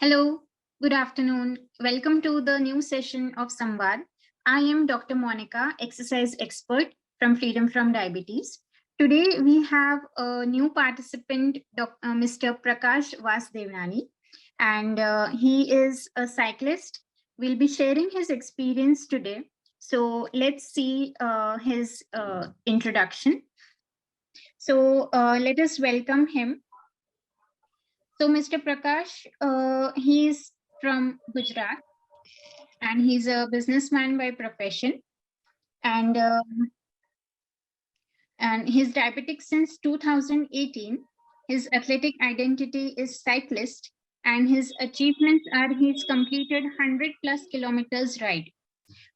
Hello, good afternoon. Welcome to the new session of Samvad. I am Dr. Monica, exercise expert from Freedom from Diabetes. Today we have a new participant, Mr. Prakash Vasdevnani, and he is a cyclist. We'll be sharing his experience today. So let's see his introduction. So let us welcome him. So Mr. Prakash, he is from Gujarat and he's a businessman by profession. And he's diabetic since 2018. His athletic identity is cyclist, and his achievements are he's completed 100 plus kilometers ride.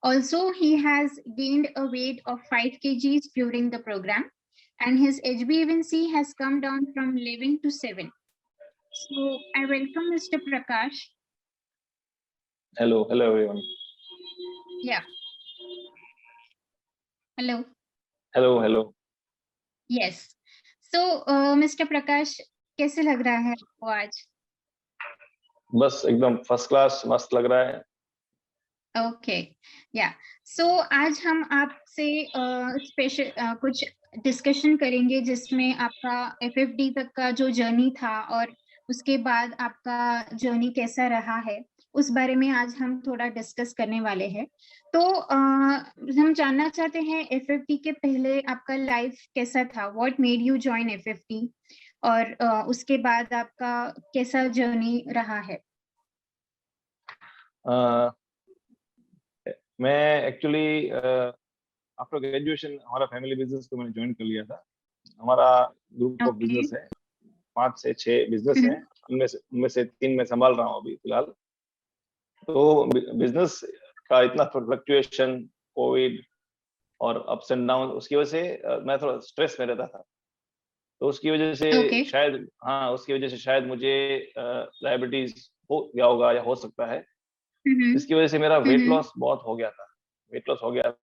Also, he has gained a weight of 5 kgs during the program, and his HbA1c has come down from 11 to 7. So I welcome Mr. Prakash. Hello everyone. Yeah. Hello. Hello. Yes. So, Mr. Prakash, कैसे लग रहा है आपको आज? बस एकदम first class मस्त लग रहा है. ओके, या सो आज हम आपसे स्पेशल कुछ डिस्कशन करेंगे जिसमें आपका एफएफडी तक का जो जर्नी था और उसके बाद आपका जर्नी कैसा रहा है उस बारे में आज हम थोड़ा डिस्कस करने वाले हैं. तो हम जानना चाहते हैं एफएफडी के पहले आपका लाइफ कैसा था, what made you join FFD, और उसके बाद आपका कैसा जर्नी रहा है. मैं एक्चुअली आफ्टर ग्रेजुएशन हमारा फैमिली बिजनेस को मैंने ज्वाइन कर लिया था. हमारा ग्रुप ऑफ बिजनेस है, 5 से 6 बिजनेस हैं, उनमें से 3 मैं संभाल रहा हूँ अभी फिलहाल. तो बिजनेस का इतना फ्लक्चुएशन, कोविड और अप्स एंड डाउन, उसकी वजह से मैं थोड़ा स्ट्रेस में रहता था. तो उसकी वजह से शायद मुझे डायबिटीज हो गया होगा या हो सकता है. इसकी वजह से मेरा वेट लॉस बहुत हो गया था.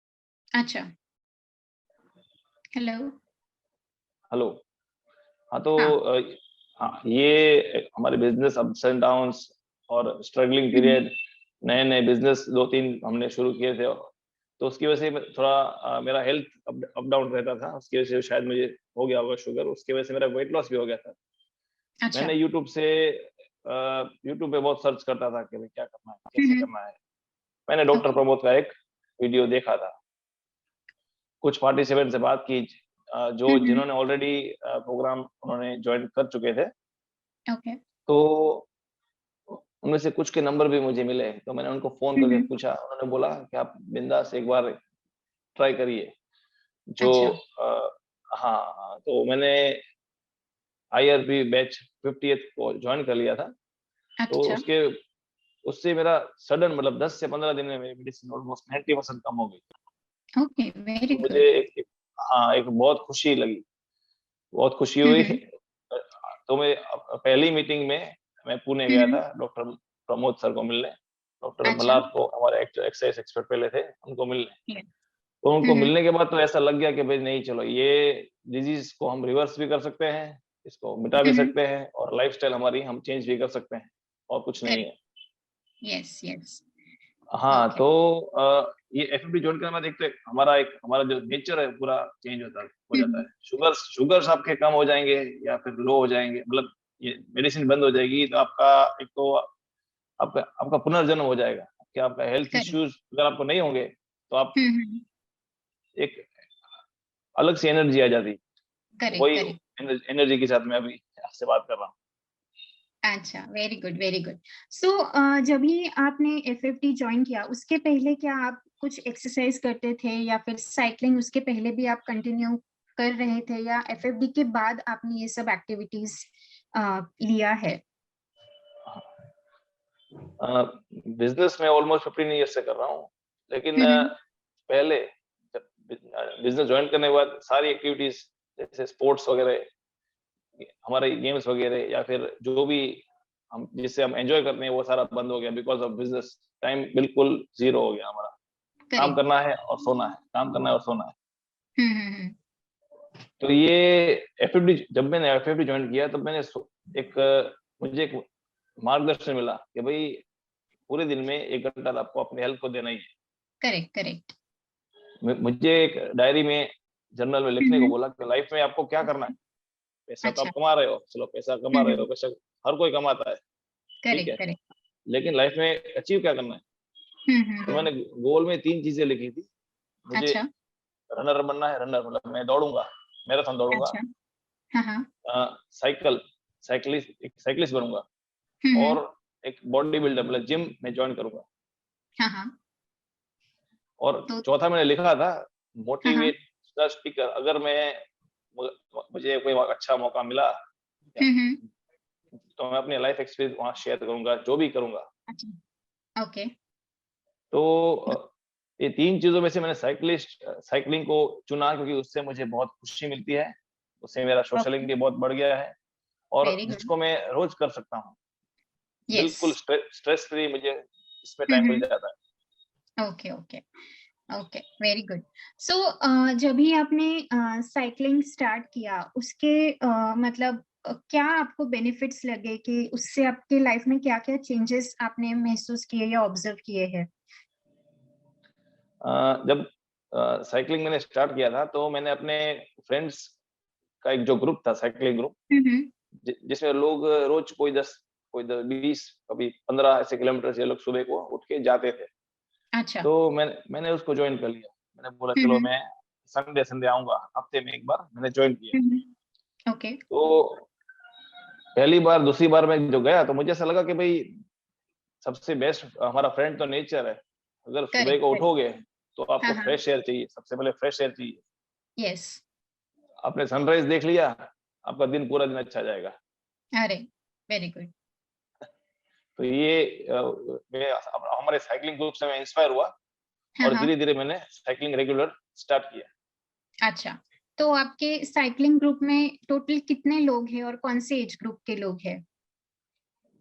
अच्छा. हेलो. हाँ, तो हाँ, ये हमारे बिजनेस अप्स एंड डाउन्स और स्ट्रगलिंग पीरियड, नए बिजनेस 2-3 हमने शुरू किए थे, तो उसकी वजह से थोड़ा मेरा हेल्थ अप डाउन रहता था. उसकी वजह से शायद मुझे हो गया होगा शुगर, उसकी वजह से मेरा वेट लॉस भी हो गया था. अच्छा. मैंने यूट्यूब पे बहुत सर्च करता था कि क्या करना है, कैसे करना है. मैंने डॉक्टर प्रमोद का एक वीडियो देखा था, कुछ पार्टिसिपेंट से बात की जो जिन्होंने ऑलरेडी प्रोग्राम उन्होंने ज्वाइन कर चुके थे. तो उनमें से कुछ के नंबर भी मुझे मिले, तो मैंने उनको फोन करके पूछा. उन्होंने बोला कि आप बिंदास एक बार ट्राई करिए. जो हाँ, तो मैंने IRP बैच 50th को ज्वाइन कर लिया था. तो उससे मेरा सडन मतलब 10 से 15 दिन में मेरी मेडिसिन ऑलमोस्ट 90% कम हो गई. Okay, very good. मुझे एक बहुत खुशी लगी, बहुत खुशी हुई. तो मैं पहली मीटिंग में मैं पुणे गया था डॉक्टर प्रमोद सर को मिलने. डॉक्टर मलाप को, हमारे एक्सरसाइज एक्सपर्ट पहले थे, उनको मिलने. तो उनको मिलने के बाद तो ऐसा लग गया कि भाई नहीं, चलो ये डिजीज को हम रिवर्स भी कर सकते हैं, इसको मिटा भी सकते हैं, और लाइफस्टाइल हमारी हम चेंज भी कर सकते हैं, और कुछ नहीं है. यस. हाँ, तो ये एफएफडी ज्वाइन करने में देखते हमारा जो नेचर है पूरा चेंज हो जाता है. शुगर्स आपके कम हो जाएंगे या फिर लो हो जाएंगे, मतलब ये मेडिसिन बंद हो जाएगी, तो आपका पुनर्जन्म हो जाएगा. कि आपका हेल्थ इश्यूज अगर आपको नहीं होंगे तो आप एक अलग सी एनर्जी आ जाती. वही एनर्जी के साथ मैं अभी आपसे बात कर रहा हूँ. अच्छा, वेरी गुड. सो जब ही आपने एफएफडी ज्वाइन किया उसके पहले क्या आप कुछ एक्सरसाइज करते थे, या फिर साइकिलिंग उसके पहले भी आप कंटिन्यू कर रहे थे, या एफएफडी के बाद आपने ये सब एक्टिविटीज लिया है? बिजनेस में ऑलमोस्ट 15 ईयर से कर रहा हूँ, लेकिन पहले बिजनेस ज्वाइन करने के बाद सारी एक्टिविटीज जैसे स्पोर्ट्स वगैरह, हमारे गेम्स वगैरह, या फिर जो भी जिससे हम एंजॉय करते हैं, वो सारा बंद हो गया बिकॉज ऑफ बिजनेस. टाइम बिल्कुल जीरो हो गया हमारा. काम करना है और सोना है, काम करना है और सोना है. तो ये एफएफडी, जब मैंने एफएफडी ज्वाइन किया तब मैंने मुझे एक मार्गदर्शन मिला कि भाई पूरे दिन में 1 घंटा तो आपको अपने हेल्थ को देना ही है। Correct, correct. मुझे एक डायरी में, जर्नल में लिखने को बोला कि लाइफ में आपको क्या करना है। पैसा तो आप अच्छा। कमा रहे हो, चलो पैसा कमा रहे हो, पैसा हर कोई कमाता है, ठीक करेक्ट, है। करेक्ट। लेकिन लाइफ में अचीव क्या करना है? तो मैंने गोल में 3 चीजें लिखी थी। मुझे अच्छा, रनर बनना है, रनर मतलब मैं दौड़ूंगा, मैराथन दौड़ूंगा। अच्छा। हाँ, हाँ। एक साइक्लिस्ट बनूंगा, और एक बॉडी बिल्डर मतलब जिम में ज्वाइन करूंगा। हाँ, हाँ। और तो चौथा मैंने लिखा था हाँ, हाँ। Motivational speaker. अगर मुझे कोई अच्छा मौका मिला, तो मैं अपनी लाइफ एक्सपीरियंस वहाँ शेयर करूंगा, जो भी करूंगा। अच्छा, ओके। तो ये 3 चीजों में से मैंने साइक्लिंग को चुना, क्योंकि उससे मुझे बहुत खुशी मिलती है, उससे मेरा सोशलिंग ओके, भी बहुत बढ़ गया है, और वेरी गुड। जिसको मैं रोज कर सकता हूँ। यस। बिल्कुल स्ट्रेस फ्री मुझे इसमें टाइम मिल जाता है। Okay, okay, okay, very good. So जब भी आपने साइक्लिंग स्टार्ट किया, उसके मतलब क्या आपको बेनिफिट्स लगे कि उससे आपके लाइफ में क्या-क्या चेंजेस आपने महसूस किए या ऑब्जर्व किए हैं? जब साइक्लिंग मैंने स्टार्ट किया था, तो मैंने अपने फ्रेंड्स का एक जो ग्रुप था, साइक्लिंग ग्रुप, हुँ, हुँ। जिसमें लोग रोज कोई 20, कभी 15 ऐसे किलोमीटर ये लोग सुबह को उठ के जाते थे। अच्छा। तो मैंने उसको ज्वाइन कर लिया। मैंने बोला हुँ, चलो हुँ। मैं संडे संडे आऊंगा, हफ्ते में एक बार। मैंने ज्वाइन किया। हुँ, हुँ। ओके। तो पहली बार दूसरी बार मैं जो गया, तो मुझे ऐसा लगा कि भाई सबसे बेस्ट हमारा फ्रेंड तो नेचर है। अगर सुबह करेक्ट, को करेक्ट। उठोगे तो हाँ, आपको हाँ। फ्रेश एयर चाहिए, सबसे पहले फ्रेश एयर चाहिए। यस। आपने सनराइज देख लिया, आपका दिन पूरा दिन अच्छा जाएगा। अरे! Very good. तो ये मैं हमारे साइक्लिंग ग्रुप से मैं इंस्पायर हुआ, हाँ, और हाँ। धीरे धीरे मैंने साइक्लिंग रेगुलर स्टार्ट किया। अच्छा, तो आपके साइक्लिंग ग्रुप में टोटल कितने लोग हैं और कौन से एज ग्रुप के लोग हैं?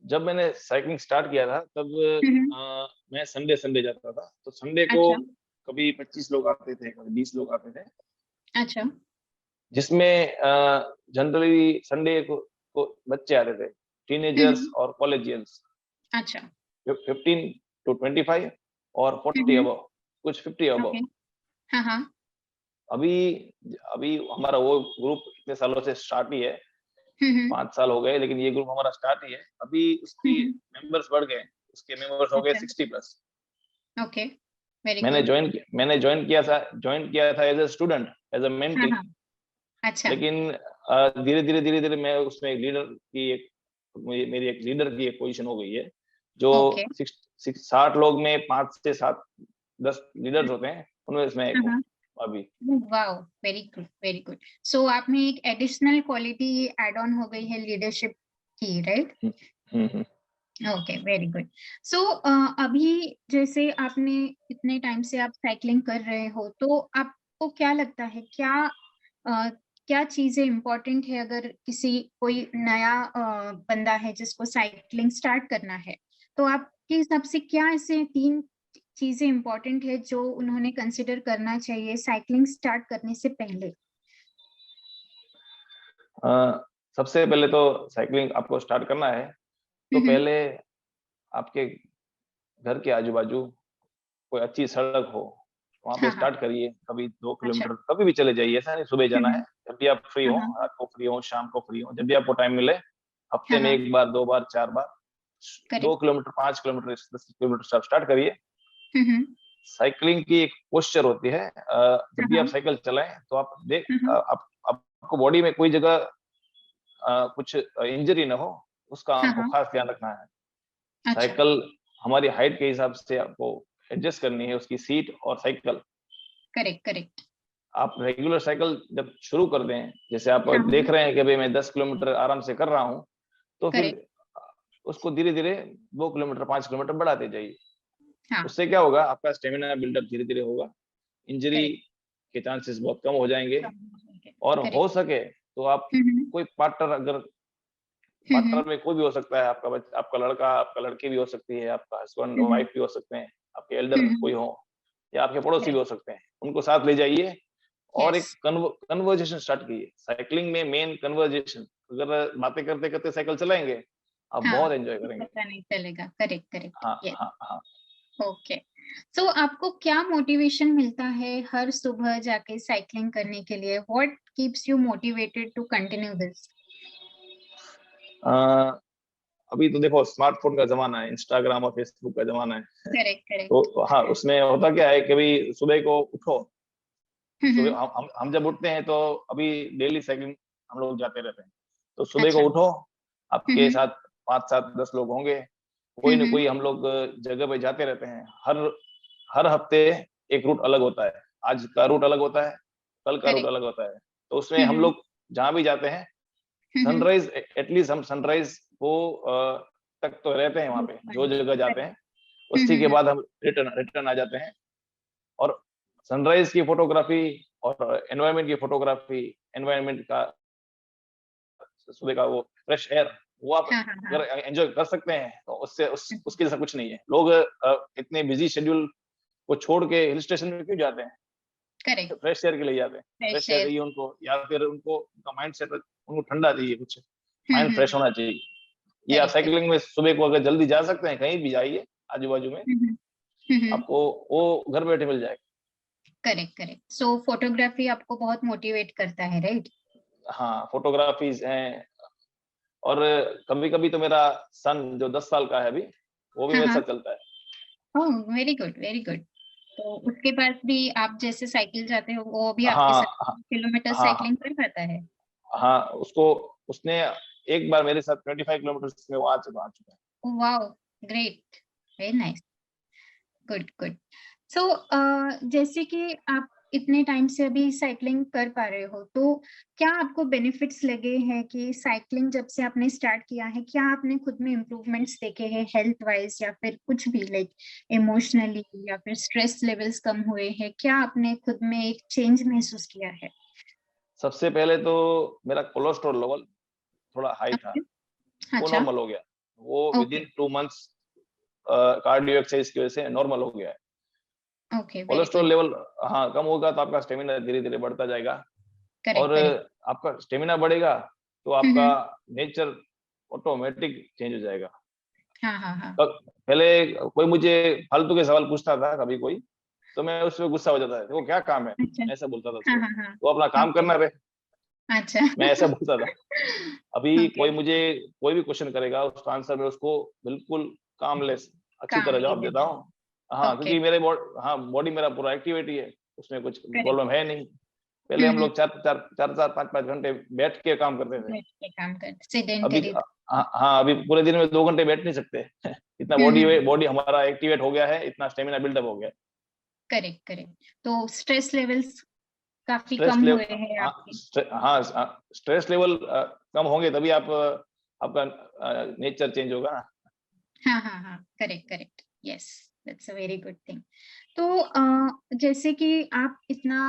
जब मैंने साइक्लिंग स्टार्ट किया था, तब हुँ, हुँ। मैं संडे संडे जाता था। तो संडे को अच्छा, कभी 25 लोग आते थे, कभी 20 लोग आते थे, अच्छा। जिसमें जनरली संडे को बच्चे आते थे, हुँ, टीनेजर्स हुँ। और कॉलेजियंस, अच्छा। 15 टू 25 और हुँ, 40 हुँ। अबव, कुछ 50 ओके। अबव। हाँ, हाँ। अभी अभी हमारा वो ग्रुप इतने सालों से स्टार्ट ही है, हुँ, हुँ। 5 साल हो गए, लेकिन ये ग्रुप हमारा स्टार्ट ही है। अभी हुँ, उसकी हुँ। मेंबर्स बढ़ गए, उसके मेंबर्स हो गए अच्छा, 60 प्लस। Okay, very good. मैंने जॉइन किया था as a student, as a हाँ, मेंटी। हाँ। अच्छा, लेकिन धीरे धीरे मैं उसमें एक लीडर की एक मेरी एक लीडर की एक पोजीशन हो गई है, जो ओके। 60 लोग में 5 से 7 10 लीडर्स होते हैं, उनमें से मैं एक हाँ, हूँ हाँ। अभी। Wow! Very good, very good. So आप में एक एडिशनल क्वालिटी ऐड ऑन हो गई है लीडरशिप की, राइट? हुँ, हुँ, हुँ। Okay, very good. सो अभी जैसे आपने इतने टाइम से आप साइक्लिंग कर रहे हो, तो आपको क्या लगता है अ, क्या चीज़ें इम्पोर्टेंट है अगर कोई नया बंदा है जिसको साइक्लिंग स्टार्ट करना है, तो आपके हिसाब से क्या ऐसे 3 चीज़ें इम्पोर्टेंट है जो उन्होंने कंसिडर करना चाहिए साइक्लिंग स्टार्ट करने से पहले? अ, सबसे पहले तो साइक्लिंग आपको स्टार्ट करना है, हुँ, तो हुँ। पहले आपके घर के आजू-बाजू कोई अच्छी सड़क हो, वहाँ पे हाँ, हाँ। स्टार्ट करिए। कभी 2 अच्छा। किलोमीटर कभी भी चले जाइए, ऐसा नहीं सुबह हुँ, जाना है। हुँ। जब भी आप फ्री हाँ, हो, हाँ। रात को फ्री हो, शाम को फ्री हो, जब भी आपको टाइम मिले, हाँ, हफ्ते में हाँ। 1 बार, 2 बार, 4 बार, 2 करेक्ट। किलोमीटर, 5 किलोमीटर, 10 किलोमीटर से आप स्टार्ट करिए। हुँ, हुँ। साइक्लिंग की एक पोस्चर होती है, जब हाँ, भी आप हाँ। साइकिल चलाएँ, तो हुँ, हुँ। आपको बॉडी में कोई जगह कुछ इंजरी ना हो, उसका हाँ, आपको हाँ। खास ध्यान रखना है। अच्छा। साइकिल हमारी हाइट के हिसाब से आपको एडजस्ट करनी है, उसकी सीट और साइकिल। Correct, correct. आप रेगुलर साइकिल जब शुरू कर दें, जैसे आप हाँ, देख हाँ। रहे हैं कि भई मैं 10 किलोमीटर आराम से कर रहा हूँ, तो फिर करेक्ट। उसको धीरे-धीरे 2 किलोमीटर, 5 किलोमीटर बढ़ाते जाइए। हाँ, उससे क्या होगा, आपका स्टैमिना बिल्डअप धीरे-धीरे होगा, इंजरी करेक्ट। के चांसेस बहुत कम हो जाएँगे, और हो करेक्ट। सके तो आप हुँ, हुँ। कोई हुँ, पार्टनर हुँ। में कोई भी हो सकता है, आपका लड़का, आपका लड़की भी हो सकती है, आपका हस्बैंड हुँ, वाइफ हुँ। भी हो सकते हैं, आपके हुँ, एल्डर कोई हुँ। हो, या आपके पड़ोसी भी करेक्ट। हो सकते हैं। उनको साथ ले जाइए, और यस। एक कन्वर्जेशन स्टार्ट कीजिए। साइक्लिंग में मेन कन्वर्जेशन, अगर बातें करते-करते साइकिल चलाएँगे, आप हाँ, बहुत एंजॉय करेंगे। पता नहीं चलेगा। Correct, correct. हाँ यस। हाँ हाँ। ओके। सो आपको क्या मोटिवेशन मिलता है हर सुबह जाके साइक्लिंग करने के लिए? What keeps you motivated to continue this? अ, अभी तो देखो स्मार्टफोन का जमाना है, इंस्टाग्राम और फेसबुक का जमाना है। Correct, correct. तो हाँ, उसमें होता क्या है, कभी सुबह को उठो, सुबह हम्म। हम जब उठते हैं तो अभी डेली साइकिलिंग हम लोग जाते रहते हैं। तो सुबह को अच्छा। उठो, आपके हम्म। साथ 5 7 10 लोग होंगे, कोई न हम्म। कोई हम लोग जगह पे जाते रहते हैं। हर हर हफ्ते एक रूट अलग होता है। आज का रूट अलग होता है, कल का रूट करेक्ट। अलग होता है। तो उसमें हम हम्म। लोग जहाँ भी जाते हैं, हम्म। सनराइज एटलीस्ट हम सनराइज को तक तो रहते हैं वहाँ पे, जो जगह जाते करेक्ट। हैं। उसी के बाद हम रिटर्न रिटर्न आ जाते हैं। और सनराइज की फोटोग्राफी और एनवायरनमेंट की फोटोग्राफी, एनवायरनमेंट का सुबह का वो फ्रेश एयर, वो आप हाँ, हाँ, हाँ। अगर एंजॉय कर सकते हैं तो उससे उसके जैसा कुछ नहीं है। लोग इतने बिजी शेड्यूल को छोड़ के हिल स्टेशन में क्यों जाते हैं? तो करेक्ट। फ्रेश एयर के लिए जाते हैं। Fresh fresh air air. चाहिए उनको, या फिर उनको उनका माइंड सेट, उनको ठंडा चाहिए कुछ, माइंड फ्रेश करेक्ट, होना चाहिए। ये आप करेक्ट। साइकिलिंग में सुबह को अगर जल्दी जा सकते हैं, कहीं भी जाइए आजू बाजू में, हम्म। आपको वो घर बैठे मिल जाएगा। Correct, correct. सो फोटोग्राफी आपको बहुत मोटिवेट करता है, राइट? हाँ, फोटोग्राफीज हैं। और कभी कभी तो मेरा सन जो 10 साल का है अभी, वो भी हाँ, मेरे हाँ। साथ चलता है। ओह, वेरी गुड, वेरी गुड। तो उसके पास भी आप जैसे साइकिल जाते हो, वो भी आपके हाँ साथ हाँ किलोमीटर हाँ साइकिलिंग कर पाता है? हाँ, उसको उसने एक बार मेरे साथ 25 किलोमीटर में वो आ चुका है। Wow, great, very nice, good, good. So जैसे कि आप इतने टाइम से अभी साइकिलिंग कर पा रहे हो, तो क्या आपको बेनिफिट्स लगे हैं कि साइकिलिंग जब से आपने स्टार्ट किया है, क्या आपने खुद में इम्प्रूवमेंट्स देखे हैं हेल्थ वाइज, या फिर कुछ भी लाइक इमोशनली, या फिर स्ट्रेस लेवल्स कम हुए हैं? क्या आपने खुद में एक चेंज महसूस किया है? सबसे पहले तो मेरा कोलेस्ट्रॉल लेवल थोड़ा हाई था, ओके। वो अच्छा। नॉर्मल हो गया। वो with okay. In 2 months cardio exercise की वजह से नॉर्मल हो गया है। Okay, very cholesterol good. Level, हाँ, कम होगा तो आपका स्टेमिना धीरे धीरे बढ़ता जाएगा। और करेक्ट, करेक्ट। आपका स्टेमिना बढ़ेगा तो आपका हम्म। नेचर ऑटोमेटिक चेंज हो जाएगा। हाँ, हाँ, हाँ। तो पहले कोई मुझे फालतू के सवाल पूछता था कभी कोई, तो मैं उसपे गुस्सा हो जाता था, देखो क्या काम है, अच्छा। मैं ऐसा बोलता था हाँ, उसको, हाँ, हाँ। तो अपना काम ओके। करना रे, अच्छा। मैं ऐसा बोलता था। अभी ओके। कोई मुझे कोई भी क्वेश्चन करेगा, उसका आंसर मैं उसको बिल्कुल कामलेस अच्छी तरह कामली जवाब दे देता दे। हूँ। हाँ, ओके। क्योंकि हाँ, बॉडी मेरा पूरा एक्टिविटी है, उसमें कुछ करेक्ट। प्रॉब्लम है नहीं। पहले हम हम्म। लोग 4 4 5 5 घंटे बैठ के काम करते थे। बैठ के काम कर, अभी सेडेंटरी। हाँ हाँ, अभी पूरे दिन में 2 घंटे बैठ नहीं सकते। इतना हम्म। बॉडी हमारा एक्टिवेट हो गया है, इतना स्टेमिना बिल्डअप हो गया है। Correct, correct. तो स्ट्रेस लेवल्स काफी स्ट्रेस कम लेवल, हुए हैं हाँ आपके? हाँ, स्ट्रेस लेवल कम होंगे तभी आप आपका नेचर चेंज होगा ना। हाँ, हाँ, हाँ। Correct, correct. Yes, that's a very good thing. तो जैसे कि आप इतना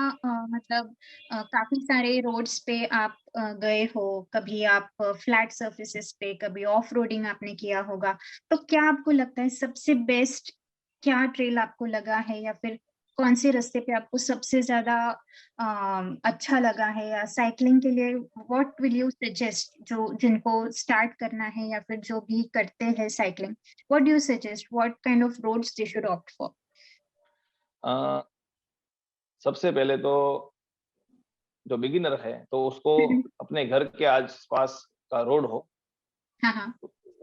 मतलब काफी सारे रोड्स पे आप गए हो, कभी आप फ्लैट सर्फेसेस पे, कभी ऑफ रोडिंग आपने किया होगा, तो क्या आपको लगता है सबसे बेस्ट क्या ट्रेल आपको लगा है, या फिर कौन से रास्ते पे आपको सबसे ज्यादा अच्छा लगा है? या साइकिलिंग के लिए व्हाट विल यू सजेस्ट, जो जिनको स्टार्ट करना है या फिर जो भी करते हैं cycling, what do you suggest, what kind of roads they should opt for? अ, सबसे पहले तो जो बिगिनर है तो उसको अपने घर के आसपास का रोड हो, हाँ, हाँ।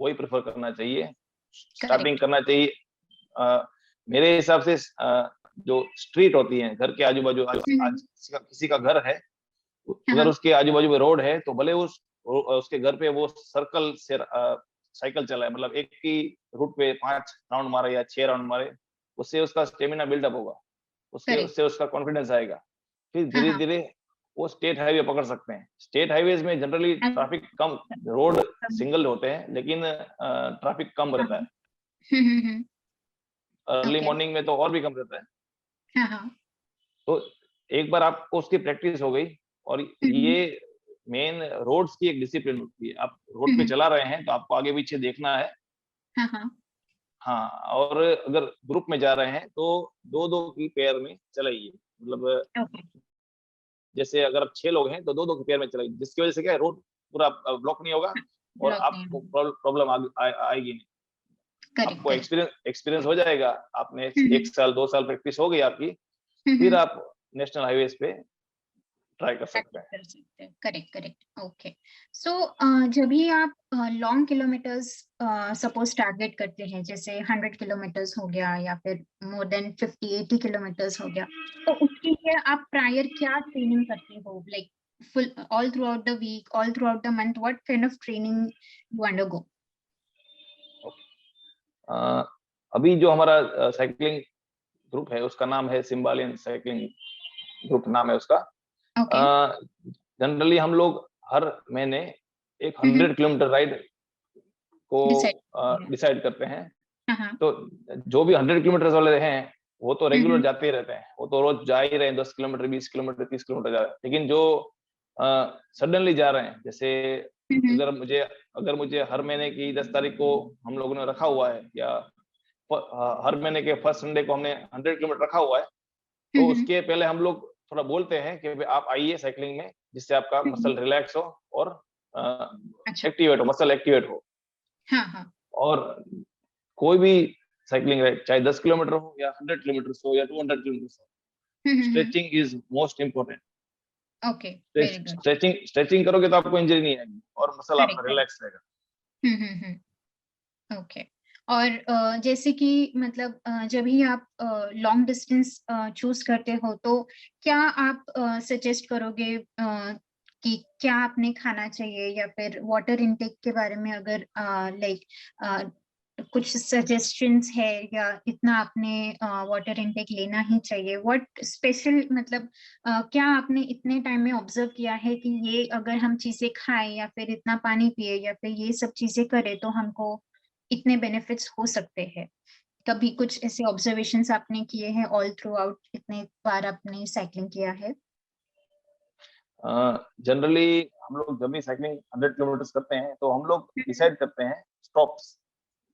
वही प्रेफर करना चाहिए, स्टार्टिंग करेक्ट। करना चाहिए। मेरे हिसाब से जो स्ट्रीट होती है घर के आजू बाजू, आज आज किसी का घर है, हाँ, अगर हाँ। उसके आजू बाजू में रोड है तो भले उसके घर पे वो सर्कल से साइकिल चलाए, मतलब एक ही रूट पे 5 राउंड मारे या 6 राउंड मारे, उससे उसका स्टेमिना बिल्डअप होगा, उसके करेक्ट। उससे उसका कॉन्फिडेंस आएगा। फिर हाँ, धीरे हाँ। धीरे वो स्टेट हाईवे पकड़ सकते हैं। स्टेट हाईवेज में जनरली ट्रैफिक कम, रोड सिंगल होते हैं लेकिन ट्रैफिक कम हाँ, रहता है। हाँ। Early okay. मॉर्निंग में तो और भी कम रहता है। हाँ, हाँ। तो एक बार आपको उसकी प्रैक्टिस हो गई, और ये मेन रोड्स की एक डिसिप्लिन होती है। आप रोड पे चला रहे हैं तो आपको आगे पीछे देखना है। हाँ, हाँ। हाँ, और अगर ग्रुप में जा रहे हैं तो दो दो की पेयर में चलाइए, मतलब ओके। जैसे अगर आप 6 लोग हैं तो दो दो की पेयर में चलाइए, जिसकी वजह से क्या है, रोड पूरा ब्लॉक नहीं होगा, और Block नहीं आपको होगा। प्रॉब्लम आएगी नहीं। करेक्ट आपको करेक्ट। एक्सपीरियंस हो जाएगा, आपने हम्म 1 साल 2 साल प्रैक्टिस हो गई आपकी, फिर हम्म आप नेशनल हाईवेज पे ट्राई कर सकते प्रैक्टिस हैं। कर सकते हैं। Correct correct. ओके। सो जब भी आप लॉन्ग किलोमीटर्स सपोज टारगेट करते हैं, जैसे 100 किलोमीटर्स हो गया या फिर मोर देन 50-80 किलोमीटर्स हो गया, तो उसके लिए आप प्रायर क्या ट्रेनिंग करते हो? Like full all throughout the week, all throughout the month, what kind of training you undergo? अ, अभी जो हमारा साइक्लिंग ग्रुप है उसका नाम है सिम्बालियन साइक्लिंग ग्रुप नाम है उसका। ओके। जनरली हम लोग हर महीने एक 100 किलोमीटर राइड को डिसाइड करते हैं। डिसाइड करते हैं। हाँ हाँ। तो जो भी 100 किलोमीटर वाले हैं वो तो रेगुलर हम्म जाते ही रहते हैं, वो तो रोज जा ही रहे हैं, 10 किलोमीटर 20 किलोमीटर 30 किलोमीटर जा रहे हैं। लेकिन जो सडनली जा रहे हैं, जैसे हम्म अगर मुझे हर महीने की 10 तारीख को हम लोगों ने रखा हुआ है, या हर महीने के फर्स्ट संडे को हमने 100 किलोमीटर रखा हुआ है, तो हम्म उसके पहले हम लोग थोड़ा बोलते हैं कि भाई आप आइए साइकिलिंग में, जिससे आपका हम्म, मसल रिलैक्स हो और अच्छा। एक्टिवेट हो, मसल एक्टिवेट हो। हाँ हाँ। और कोई भी साइकिलिंग राइड, चाहे 10 किलोमीटर हो या 100 किलोमीटर हो या 200 किलोमीटर हो, हम्म। Stretching is most important. Okay. Very good. Stretching करोगे तो आपको इंजरी नहीं आएगी और मसल करेक्ट आपका करेक्ट। रिलैक्स रहेगा। ओके। और जैसे कि मतलब जब भी आप लॉन्ग डिस्टेंस चूज करते हो, तो क्या आप सजेस्ट करोगे कि क्या आपने खाना चाहिए, या फिर वाटर इनटेक के बारे में अगर लाइक कुछ सजेशंस है, या इतना आपने वाटर इनटेक लेना ही चाहिए? व्हाट स्पेशल मतलब क्या आपने इतने टाइम में ऑब्जर्व किया है कि ये अगर हम चीजें खाएं या फिर इतना पानी पिए या फिर ये सब चीजें करें तो हमको इतने बेनिफिट्स हो सकते हैं? कभी कुछ ऐसे ऑब्जर्वेशंस आपने किए हैं ऑल थ्रू आउट इतने बार आपने साइकिलिंग किया है? जनरली हम लोग जब भी साइकिलिंग 100 किलोमीटर करते हैं तो हम लोग डिसाइड करते हैं स्टॉप्स,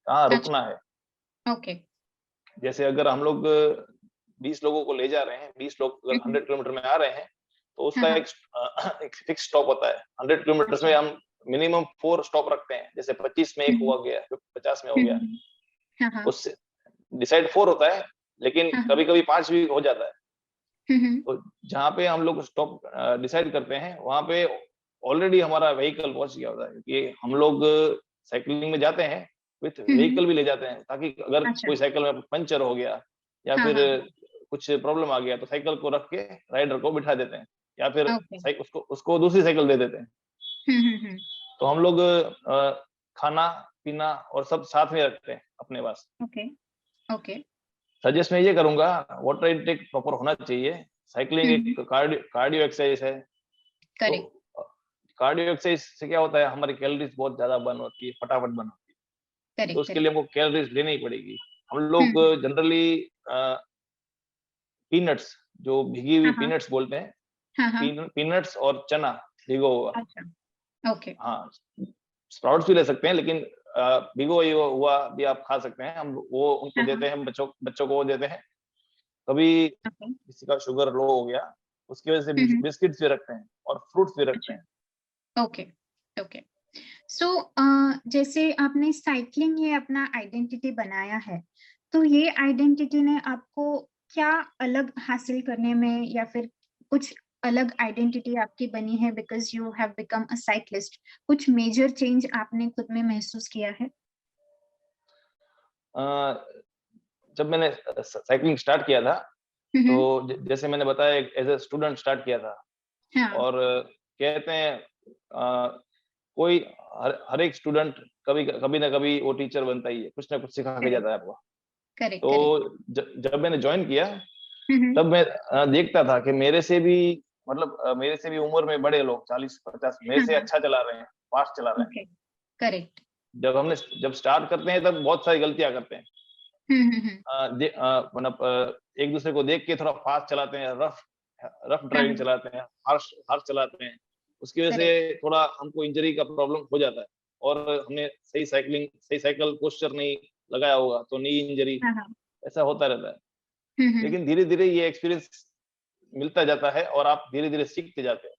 कहाँ अच्छा। रुकना है। ओके। जैसे अगर हम लोग 20 लोगों को ले जा रहे हैं, 20 लोग अगर 100 किलोमीटर में आ रहे हैं, तो हाँ उसका हाँ। एक फिक्स स्टॉप होता है। 100 किलोमीटर में अच्छा। हम मिनिमम 4 स्टॉप रखते हैं, जैसे 25 में एक हम्म हुआ गया, 50 में हो गया। हम्म, हाँ हाँ। उससे डिसाइड 4 होता है, लेकिन हाँ हाँ। कभी कभी 5 भी हो जाता है। हम्म तो जहाँ पे हम लोग स्टॉप डिसाइड करते हैं, वहां पे ऑलरेडी हमारा व्हीकल पहुंच गया होता है, कि हम लोग साइकिलिंग में जाते हैं विथ हम्म, व्हीकल भी ले जाते हैं, ताकि अगर अच्छा। कोई साइकिल में पंचर हो गया या हाँ फिर हाँ। कुछ प्रॉब्लम आ गया, तो साइकिल को रख के राइडर को बिठा देते हैं, या फिर ओके। उसको उसको दूसरी साइकिल दे देते हैं। हम्म। तो हम लोग खाना पीना और सब साथ में रखते हैं अपने पास। Okay okay. सजेस्ट मैं ये करूंगा, वाटर इनटेक प्रॉपर होना चाहिए। साइकिलिंग एक कार्डियो एक्सरसाइज है। तो करेक्ट कार्डियो एक्सरसाइज से क्या होता है, हमारी कैलोरीज बहुत ज्यादा बर्न होती है, फटाफट बर्न होती है। तो करेक्ट उसके लिए करेक्ट। हमको कैलोरीज लेनी ही पड़ेगी। हम लोग जनरली पीनट्स, जो भीगी हुई हाँ हाँ। पीनट्स बोलते हैं, हाँ हाँ। पीनट्स और चना भिगो हुआ। अच्छा। ओके। हाँ, स्प्राउट्स भी ले सकते हैं, लेकिन हुआ भी आप खा सकते हैं। हम वो उनको हाँ हाँ। देते हैं, बच्चों को वो देते हैं। कभी ओके। किसी का शुगर लो हो गया, उसकी वजह से बिस्किट्स भी रखते हैं और फ्रूट्स भी रखते अच्छा। हैं। Okay okay. सो जैसे आपने साइक्लिंग ये अपना आइडेंटिटी बनाया है, तो ये आइडेंटिटी ने आपको क्या अलग हासिल करने में, या फिर कुछ अलग आइडेंटिटी आपकी बनी है because you have become a cyclist? कुछ मेजर चेंज आपने खुद में महसूस किया है? अ, जब मैंने साइकिलिंग स्टार्ट किया था, तो हम्म। जैसे मैंने बताया, एज ए स्टूडेंट स्टार्ट किया था। हाँ। और कहते हैं कोई हर एक स्टूडेंट कभी कभी ना कभी वो टीचर बनता ही है, कुछ ना कुछ सिखा के करेक्ट जाता है आपको। Correct correct. तो जब मैंने ज्वाइन किया, हम्म तब मैं देखता था कि मेरे से भी, मतलब मेरे से भी उम्र में बड़े लोग 40-50 मेरे हाँ से हाँ। अच्छा चला रहे हैं, फास्ट चला रहे हैं। ओके। करेक्ट। जब स्टार्ट करते हैं तब बहुत सारी गलतियां करते हैं। हम्म। मतलब एक दूसरे को देख के थोड़ा फास्ट चलाते हैं, रफ रफ हाँ ड्राइविंग हाँ। चलाते हैं, हार्श हार्श चलाते हैं। उसकी वजह करेक्ट। से थोड़ा हमको इंजरी का प्रॉब्लम हो जाता है। और हमने सही साइकिल पोस्चर नहीं लगाया होगा तो नी इंजरी, हाँ हाँ। ऐसा होता रहता है। हम्म। लेकिन धीरे धीरे ये एक्सपीरियंस मिलता जाता है और आप धीरे धीरे सीखते जाते हैं।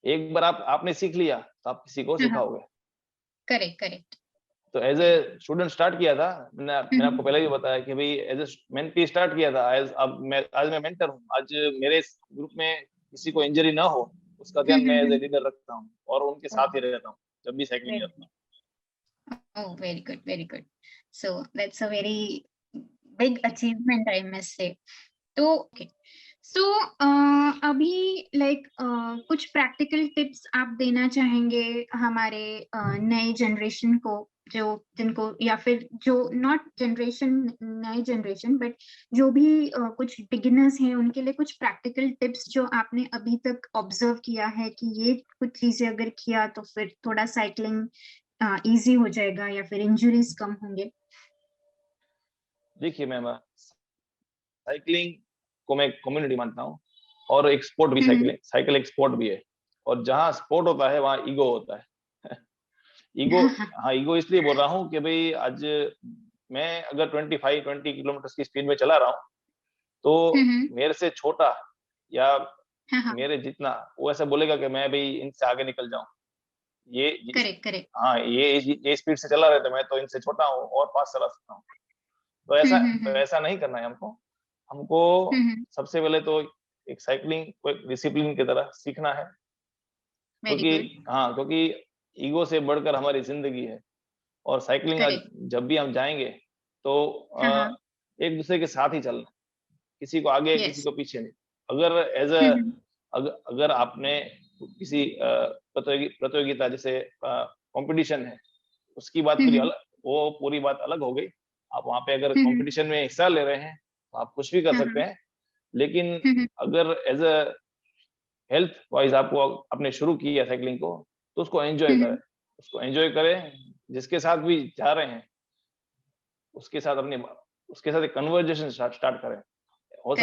एक बार आपने सीख लिया तो आप किसी को हाँ हाँ। सिखाओगे। Correct correct. तो एज ए स्टूडेंट स्टार्ट किया था, मैंने आपको पहले भी बताया कि भाई एज ए मेंटी स्टार्ट किया था। अब मैं मेंटर हूँ। आज मेरे ग्रुप में किसी को इंजरी ना हो, उसका ध्यान मैं एज ए लीडर रखता हूँ और उनके साथ ही रहता हूँ जब भी साइकिलिंग करता हूँ। Oh, very good, very good. So that's a very big achievement, I must say. तो ओके, सो अभी लाइक कुछ प्रैक्टिकल टिप्स आप देना चाहेंगे हमारे नए जनरेशन को, जो जिनको या फिर जो नॉट जनरेशन नए जनरेशन बट जो भी कुछ बिगिनर्स हैं उनके लिए कुछ प्रैक्टिकल टिप्स जो आपने अभी तक ऑब्जर्व किया है कि ये कुछ चीजें अगर किया तो फिर थोड़ा साइकिलिंग इजी हो जाएगा या फिर इंजरीज कम होंगे? देखिए मैम, साइकिलिंग को मैं कम्युनिटी मानता हूँ और एक स्पोर्ट भी, साइकिल एक स्पोर्ट भी है। और जहाँ स्पोर्ट होता है वहाँ ईगो होता है। ईगो, हाँ ईगो इसलिए बोल रहा हूँ कि भाई आज मैं अगर 20 किलोमीटर की स्पीड में चला रहा हूँ तो मेरे से छोटा या मेरे जितना वो ऐसा बोलेगा कि मैं भाई इनसे आगे निकल जाऊं। ये करेक्ट करेक्ट। हाँ, ये स्पीड से चला रहे तो मैं तो इनसे छोटा हूँ और फास्ट चला सकता हूँ। तो ऐसा नहीं करना है हमको। हमको सबसे पहले तो एक साइकिलिंग को एक डिसिप्लिन की तरह सीखना है, वेरी गुड। क्योंकि ईगो से बढ़कर हमारी जिंदगी है। और साइकिलिंग आज करेक्ट। जब भी हम जाएंगे तो एक दूसरे के साथ ही चलना, किसी को आगे किसी यस। को पीछे नहीं। अगर अगर आपने किसी प्रतियोगिता जैसे कंपटीशन है उसकी बात करी अलग, वो पूरी बात अलग हो गई। आप वहां पे अगर कंपटीशन में हिस्सा ले रहे हैं तो आप कुछ भी कर सकते हैं। लेकिन अगर एज अ हेल्थ वाइज आपको आपने शुरू किया साइकिलिंग को तो उसको एंजॉय करें। जिसके साथ भी जा रहे हैं उसके साथ एक कन्वर्जेशन स्टार्ट करें। हो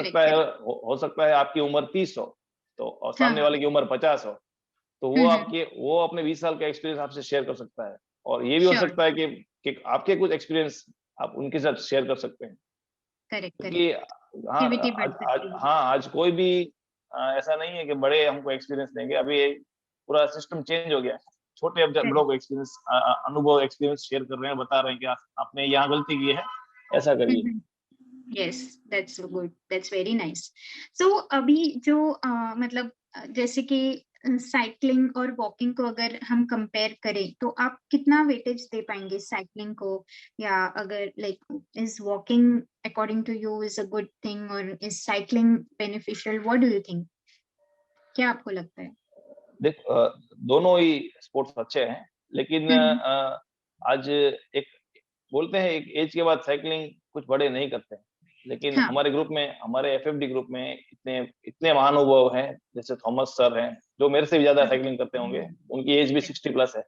सकता है आपकी उम्र 30 हो तो और सामने वाले की उम्र 50 हो, तो वो अपने 20 साल का एक्सपीरियंस आपसे शेयर कर सकता है। और ये भी हो सकता है कि आपके कुछ एक्सपीरियंस आप उनके साथ शेयर कर सकते हैं। क्योंकि आज कोई भी ऐसा नहीं है कि बड़े हमको एक्सपीरियंस देंगे। अभी पूरा सिस्टम चेंज हो गया है। छोटे अब बड़ों को एक्सपीरियंस, अनुभव, एक्सपीरियंस शेयर कर रहे हैं, बता रहे हैं कि आपने यहाँ गलती की है, ऐसा करिए। Yes, that's good, that's very nice. So अभी जो मतलब जैसे कि साइकिलिंग और वॉकिंग को अगर हम कंपेयर करें तो आप कितना वेटेज दे पाएंगे साइकिलिंग को? या अगर like is walking according to you is a good thing और is cycling beneficial? What do you think? क्या आपको लगता है? देख, दोनों ही स्पोर्ट्स अच्छे हैं, लेकिन आज एक बोलते हैं एक एज के बाद साइकिलिंग कुछ बड़े नहीं करते हैं। लेकिन हमारे ग्रुप में, हमारे एफएफडी ग्रुप में इतने महानुभाव हैं, जैसे थॉमस सर हैं जो मेरे से भी ज्यादा साइकिलिंग करते होंगे। उनकी एज भी 60 प्लस है।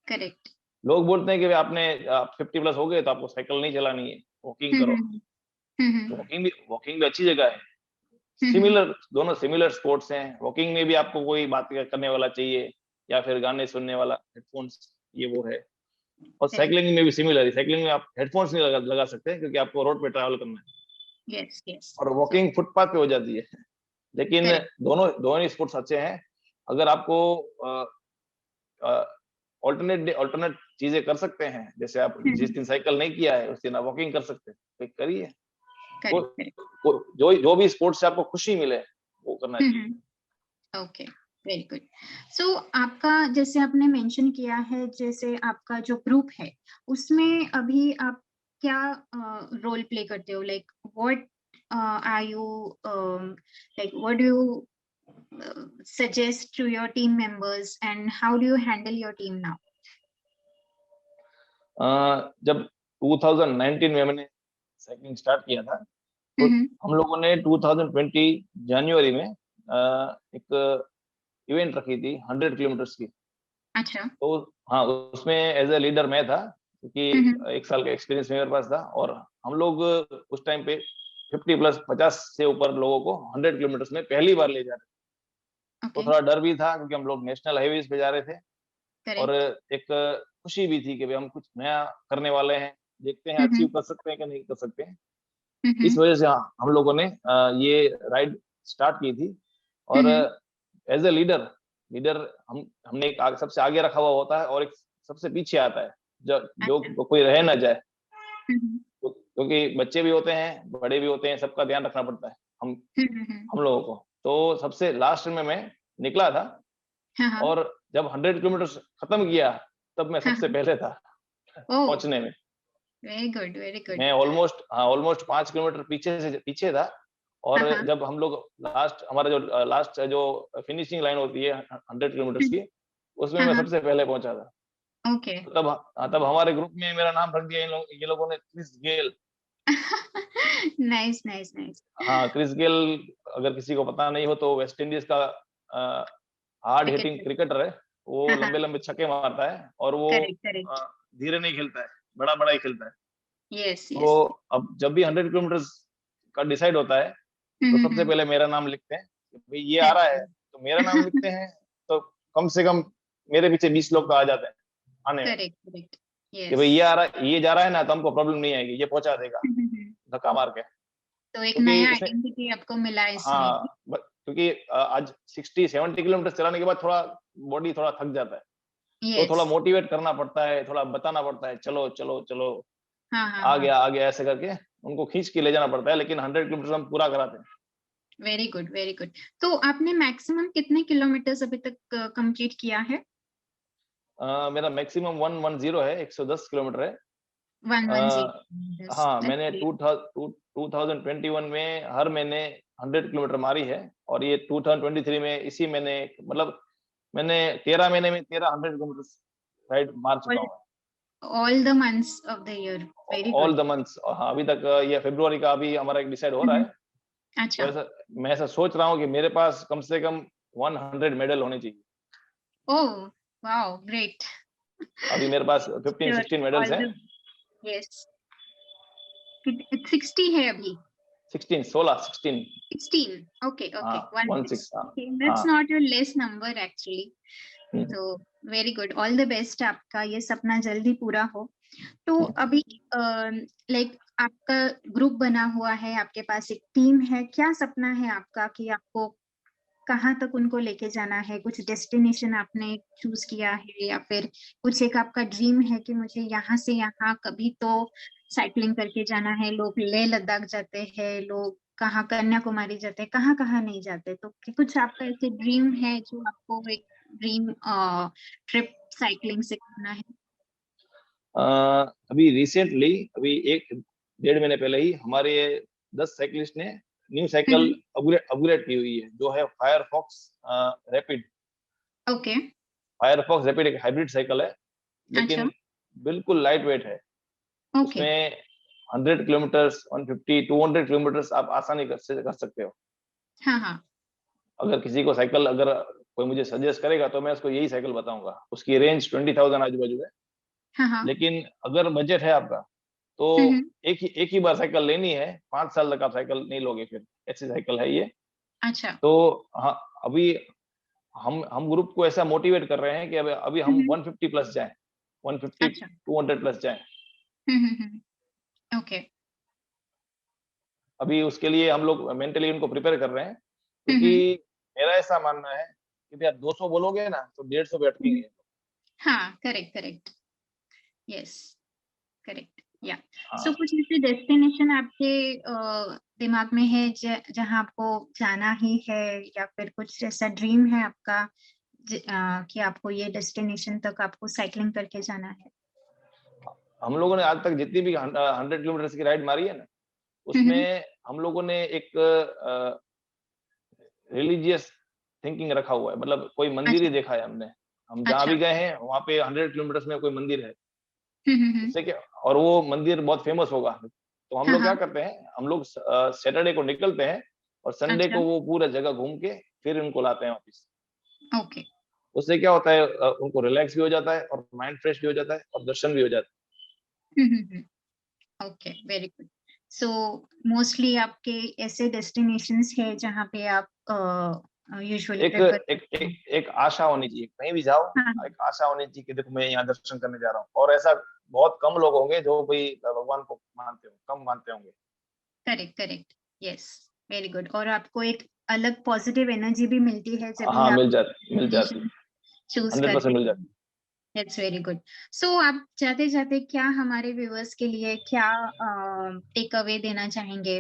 करेक्ट। लोग बोलते हैं कि आप 50 प्लस हो गए तो आपको साइकिल नहीं चलानी है, वॉकिंग करो। वॉकिंग भी अच्छी जगह है। दोनों सिमिलर स्पोर्ट्स हैं। वॉकिंग में भी आपको कोई बात करने वाला चाहिए या फिर गाने सुनने वाला, हेडफोन्स, ये वो है। और साइकिलिंग में भी सिमिलर है। साइकिलिंग में आप हेडफोन्स नहीं लगा सकते क्योंकि आपको रोड पे ट्रैवल करना है। Yes yes. और वॉकिंग फुटपाथ पे हो जाती है। लेकिन दोनों ही स्पोर्ट्स अच्छे हैं। अगर आपको ऑल्टरनेट चीजें कर सकते हैं, जैसे आप जिस दिन साइकिल नहीं किया है उस दिन आप वॉकिंग कर सकते हैं, तो करिए। जो भी स्पोर्ट्स से आपको खुशी मिले वो करना चाहिए। Okay, very good. सो आपका जैसे आपने मेंशन किया है, जैसे आपका जो ग्रुप है उसमें अभी आप क्या रोल प्ले करते हो? Like what are you like what do you suggest to your team members and how do you handle your team now? जब 2019 में मैंने साइकिलिंग स्टार्ट किया था तो हम लोगों ने 2020 जनवरी में एक इवेंट रखी थी 100 किलोमीटर्स की। अच्छा। तो हाँ, उसमें एज ए लीडर मैं था क्योंकि 1 साल का एक्सपीरियंस मेरे पास था। और हम लोग उस टाइम पे 50 प्लस 50 से ऊपर लोगों को 100 किलोमीटर्स में पहली बार ले जा रहे थे। तो थोड़ा डर भी था क्योंकि हम लोग नेशनल हाईवेज पे जा रहे थे। और एक खुशी भी थी कि भाई हम कुछ नया करने वाले हैं, देखते हैं अचीव कर सकते हैं कि नहीं कर सकते हैं। इस वजह से हाँ, हम लोगों ने ये राइड स्टार्ट की थी। और एज ए लीडर हमने एक सबसे आगे रखा हुआ होता है और एक सबसे पीछे आता है, जो अच्छा। कोई रह ना जाए, हम्म, क्योंकि बच्चे भी होते हैं, बड़े भी होते हैं, सबका ध्यान रखना पड़ता है हम हम्म। हम लोगों को। तो सबसे लास्ट में मैं निकला था, हाँ हाँ और जब 100 किलोमीटर खत्म किया, तब मैं हाँ सबसे पहले था ओ पहुंचने में। Very good very good. मैं ऑलमोस्ट 5 किलोमीटर पीछे था। और हाँ हाँ जब हम लोग हमारा जो लास्ट जो फिनिशिंग लाइन होती है 100 किलोमीटर्स की, उसमें हाँ मैं हाँ सबसे पहले पहुंचा था। ओके। तब हमारे ग्रुप में मेरा नाम रख दिया ये लोगों ने, Chris Gayle. Nice nice nice. हाँ, क्रिस गेल, अगर किसी को पता नहीं हो तो वेस्ट इंडीज का हार्ड हिटिंग क्रिकेट। क्रिकेटर है। वो हाँ हाँ लंबे लंबे छक्के मारता है, और वो करेक्ट अ, करेक्ट। धीरे नहीं खेलता है, बड़ा बड़ा ही खेलता है। यस तो यस। अब जब भी 100 किलोमीटर का डिसाइड होता है, तो सबसे हम्म। पहले मेरा नाम लिखते हैं कि भाई ये आ रहा अच्छा। है, तो मेरा नाम लिखते हैं। तो कम से कम मेरे पीछे 20 लोग तो आ जाते हैं आने में, करेक्ट करेक्ट। कि यस। भाई ये आ रहा है, ये जा रहा है ना, तो हमको प्रॉब्लम नहीं आएगी, ये पहुंचा देगा धक्का मार के। तो एक क्योंकि नया इसमें, आइडेंटिटी आपको मिला इसमें। हाँ, क्योंकि आज 60-70 किलोमीटर चलाने के बाद थोड़ा बॉडी थोड़ा थक जाता है, तो यस। थोड़ा मोटिवेट करना पड़ता है, थोड़ा बताना पड़ता है, चलो चलो चलो, हाँ हाँ हाँ आ गया ऐसे करके उनको खींच के ले जाना पड़ता है। लेकिन 100 किलोमीटर हम पूरा कराते हैं। Very good very good. तो आपने मैक्सिमम कितने किलोमीटर्स अभी तक कंप्लीट किया है? मेरा मैक्सिमम 110 है, 110 किलोमीटर है। 110 हाँ, दैट्स मैंने ग्रेट। 2021 में हर महीने 100 किलोमीटर मारी है। और ये 2023 में इसी महीने, मतलब मैंने 13 महीने में 13 100 किलोमीटर राइड मार चुका हूँ। All the months of the year. Very all good. The months. हाँ, अभी तक ये फरवरी का अभी हमारा एक डिसाइड हो रहा है। तो अच्छा। ऐसा मैं ऐसा सोच रहा हूँ कि मेरे पास कम से कम 100 मेडल होने चाहिए। Oh wow great. अभी मेरे पास 15 श्योर 16 मेडल्स ऑल हैं। The yes. 60 है अभी। 16 16 okay हाँ, okay 16 16 हाँ। okay that's हाँ। not a less number actually. Hmm, So very good all the best आपका ये सपना जल्दी पूरा हो। तो हम्म। अभी लाइक आपका ग्रुप बना हुआ है, आपके पास एक टीम है, क्या सपना है आपका कि आपको कहाँ तक उनको लेके जाना है? कुछ डेस्टिनेशन आपने चूज किया है या फिर कुछ एक आपका ड्रीम है कि मुझे यहाँ से यहाँ कभी तो साइकिलिंग करके जाना है? लोग लेह लद्दाख जाते हैं, लोग कहाँ कन्याकुमारी जाते हैं, कहाँ कहाँ नहीं जाते, तो कुछ आपका ऐसे ड्रीम है जो आपको एक ड्रीम ट्रिप साइकिलिंग से करना है? अ, अभी रिसेंटली, अभी 1-1.5 महीने पहले ही हमारे 10 साइकिलिस्ट ने न्यू साइकिल अपग्रेड की हुई है, जो है Firefox rapid. Okay. Firefox rapid एक हाइब्रिड साइकिल है, अच्छा। लेकिन बिल्कुल लाइट वेट है। ओके। उसमें 100 किलोमीटर्स, 150, 200 किलोमीटर्स आप आसानी कर सकते हो। हाँ हाँ अगर किसी को साइकिल, अगर कोई मुझे सजेस्ट करेगा, तो मैं उसको यही साइकिल बताऊंगा। उसकी रेंज 20,000 आजू बाजू है। हाँ हाँ। लेकिन अगर बजट है आपका, तो एक ही बार साइकिल लेनी है, 5 साल तक आप साइकिल नहीं लोगे फिर। ऐसी साइकिल है ये। अच्छा। तो हाँ, अभी हम ग्रुप को ऐसा मोटिवेट कर रहे हैं कि अभी हम 150 प्लस जाएं, 150 अच्छा। 200 प्लस जाएं। ओके। अभी उसके लिए हम लोग मेंटली उनको प्रिपेयर कर रहे हैं, क्योंकि मेरा ऐसा मानना है कि भैया 200 बोलोगे ना, तो 150 पे अटकेंगे। हाँ करेक्ट करेक्ट। यस करेक्ट या। सो हाँ। कुछ ऐसे डेस्टिनेशन आपके दिमाग में है जहाँ आपको जाना ही है, या फिर कुछ ऐसा ड्रीम है आपका कि आपको ये डेस्टिनेशन तक आपको साइकिलिंग करके जाना है? हम लोगों ने आज तक जितनी भी 100 किलोमीटर की राइड मारी है ना, हम्म। उसमें हम लोगों ने एक रिलीजियस थिंकिंग रखा हुआ है। मतलब कोई मंदिर ही अच्छा। देखा है हमने। हम जहाँ अच्छा। भी गए हैं, वहाँ पे 100 किलोमीटर में कोई मंदिर है। हम्म। उससे क्या, और वो मंदिर बहुत फेमस होगा, तो हम हाँ लोग क्या हाँ। करते हैं, हम लोग सैटरडे को निकलते हैं, और संडे अच्छा। को वो पूरा जगह घूम के फिर उनको लाते हैं वापस। ओके। उससे क्या होता है, उनको रिलैक्स भी हो जाता है, और माइंड फ्रेश भी हो जाता है, और दर्शन भी हो जाता हम्म। Okay very good. So mostly आपके ऐसे डेस्टिनेशंस है जहाँ पे आप यूजुअली है। एक प्रेफर एक करते हैं? एक एक आशा होनी चाहिए, कहीं भी जाओ, हाँ एक आशा होनी चाहिए कि देखो मैं यहाँ दर्शन करने जा रहा हूँ। और ऐसा बहुत कम लोग होंगे जो भाई भगवान को मानते हो, कम मानते होंगे। Correct correct. Yes very good. और आपको एक अलग पॉजिटिव एनर्जी भी मिलती है जब भी हाँ, आप मिल जाती है, चूज 100% करते मिल हैं। जाती दैट्स वेरी गुड। सो आप जाते-जाते क्या हमारे व्यूअर्स के लिए क्या टेक अवे देना चाहेंगे?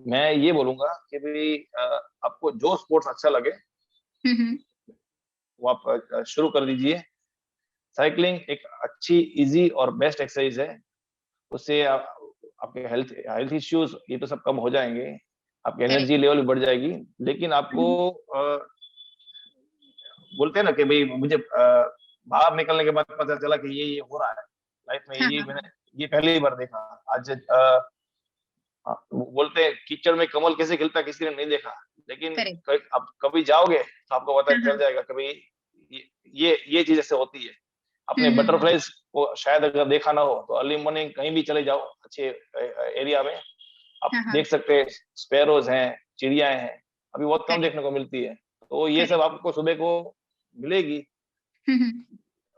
मैं ये बोलूँगा कि भई आपको जो स्पोर्ट्स अच्छा लगे, हुँ, हुँ। वो आप शुरू कर दीजिए। साइक्लिंग एक अच्छी, ईज़ी और बेस्ट एक्सरसाइज़ है। उससे आपके हेल्थ हेल्थ इश्यूज़ ये तो सब कम हो जाएँगे, आपकी करेक्ट। एनर्जी लेवल भी बढ़ जाएगी, लेकिन हुँ, आपको हुँ। बोलते हैं ना कि भई मुझे बाहर निकलने के बाद पता चला कि ये हो रहा है। लाइफ़ में हाँ, ये हाँ, मैंने हाँ। ये पहली बार देखा। आज वो बोलते हैं कीचड़ में कमल कैसे खिलता है किसी ने नहीं देखा, लेकिन करेक्ट। क आप कभी जाओगे तो आपको पता हाँ, चल हाँ। जाएगा कि भई ये चीज़ ऐसे होती है। हुँ, आपने हुँ, हुँ। बटरफ्लाइज़ को शायद अगर देखा ना हो तो अर्ली मॉर्निंग कहीं भी चले जाओ अच्छे एरिया में, आप हाँ, हाँ। देख सकते हैं स्पैरोज़ हैं, चिड़ियाएँ हैं, अभी बहुत कम करेक्ट, देखने को मिलती है। तो ये सब करेक्ट। आपको सुबह को मिलेगी हुँ, हुँ।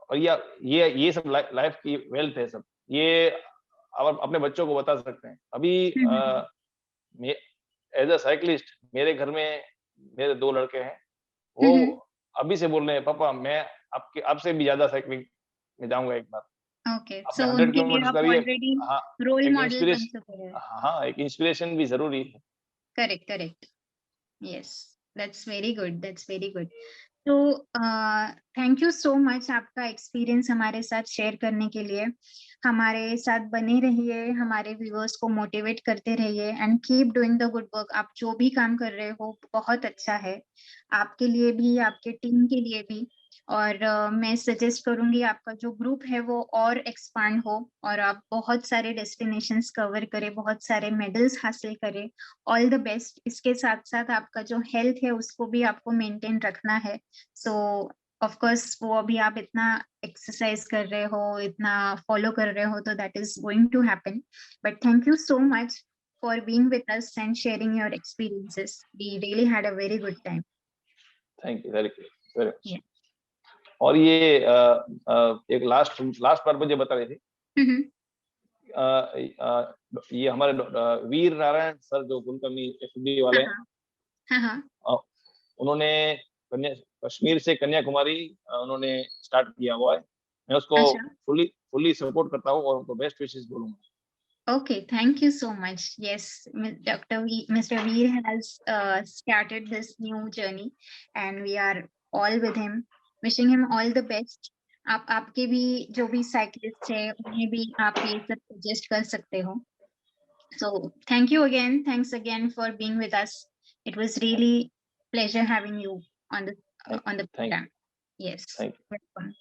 और ये सब लाइफ़ की वेल्थ है सब। ये आप अपने बच्चों को बता सकते हैं। अभी हुँ, हुँ, हुँ। मे एज़ अ साइक्लिस्ट मेरे घर में मेरे 2 लड़के हैं। हुँ, वो हुँ। अभी से बोल रहे हैं, "पापा मैं आपसे भी ज़्यादा साइक्लिंग में जाऊँगा एक बार।" ओके, आपने सो 100 उनके लिए किलोमीटर्स आप करी है। ऑलरेडी हाँ, रोल एक मॉडल बन इंस्पिरेश चुके हैं। हाँ, एक इंस्पिरेशन भी ज़रूरी है। Correct, correct. Yes, that's very good, that's very good. तो थैंक यू सो मच आपका एक्सपीरियंस हमारे साथ शेयर करने के लिए। हमारे साथ बने रहिए, हमारे व्यूअर्स को मोटिवेट करते रहिए and keep doing the good work. आप जो भी काम कर रहे हो बहुत अच्छा है, आपके लिए भी, आपके टीम के लिए भी। और मैं सजेस्ट करूंगी आपका जो ग्रुप है वो और एक्सपांड हो और आप बहुत सारे डेस्टिनेशंस कवर करें, बहुत सारे मेडल्स हासिल करें। All the best. इसके साथ-साथ आपका जो हेल्थ है उसको भी आपको मेंटेन रखना है। सो ऑफ कोर्स वो अभी आप इतना एक्सरसाइज कर रहे हो, इतना फॉलो कर रहे हो, तो that is going to happen. But thank you so much for being with us and sharing your experiences. We really had a very good time. Thank you very much. और ये एक लास्ट लास्ट बार मुझे बता रही थी अ, ये हमारे Veer Narayan sir जो कुलकर्णी एफबी हाँ, वाले हैं, हाँ। हाँ, हाँ। अ, उन्होंने कन्या कश्मीर से कन्याकुमारी उन्होंने स्टार्ट किया हुआ है। मैं उसको अच्छा। फुल्ली फुल्ली सपोर्ट करता हूँ और उनको बेस्ट विशेस बोलूँगा। Okay, thank you so much. Yes, Mr. Veer has started this new journey, and we are all with him, wishing him all the best. आप आपके भी जो भी साइक्लिस्ट है उन्हें भी आप ये सब सजेस्ट कर सकते हो. So thank you again. Thanks again for being with us. It was really pleasure having you on the thank on the thank program. Yes, thank welcome.